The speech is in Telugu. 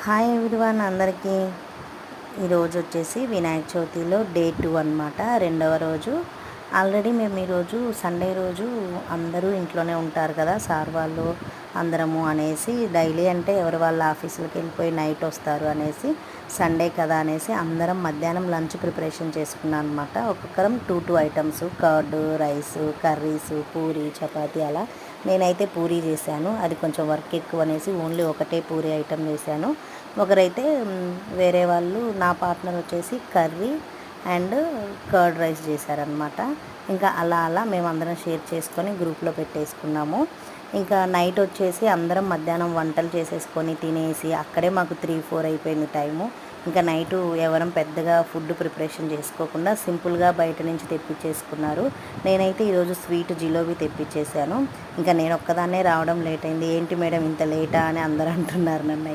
హాయ్ ఎవ్రీవన్ అందరికీ. ఈరోజు వచ్చేసి వినాయక చవితిలో డే 2 అనమాట, రెండవ రోజు. ఆల్రెడీ మేము ఈరోజు సండే రోజు అందరూ ఇంట్లోనే ఉంటారు కదా, సార్ వాళ్ళు అందరము అనేసి, డైలీ అంటే ఎవరు వాళ్ళ ఆఫీసులకు వెళ్ళిపోయి నైట్ వస్తారు అనేసి, సండే కదా అనేసి అందరం మధ్యాహ్నం లంచ్ ప్రిపరేషన్ చేసుకున్నాం అనమాట. ఒక్కొక్కరం 2 items, curd, rice, curries, puri, chapati అలా. నేనైతే పూరి చేశాను, అది కొంచెం వర్క్ ఎక్కువ అనేసి ఓన్లీ ఒకటే పూరి ఐటమ్ చేశాను. ఒకరైతే వేరే వాళ్ళు, నా పార్ట్నర్ వచ్చేసి కర్రీ అండ్ కర్డ్ రైస్ చేశారనమాట. ఇంకా అలా అలా మేమందరం షేర్ చేసుకొని గ్రూప్లో పెట్టేసుకున్నాము. ఇంకా నైట్ వచ్చేసి అందరం మధ్యాహ్నం వంటలు చేసేసుకొని తినేసి అక్కడే మాకు 3-4 అయిపోయింది టైము. ఇంకా నైటు ఎవరం పెద్దగా ఫుడ్ ప్రిపరేషన్ చేసుకోకుండా సింపుల్గా బయట నుంచి తెప్పించేసుకున్నారు. నేనైతే ఈరోజు స్వీట్ జిలేబీ తెప్పించేసాను. ఇంకా నేను ఒక్కదాన్నే రావడం లేట్ అయింది. ఏంటి మేడం ఇంత లేటా అని అందరూ అంటున్నారు నన్ను.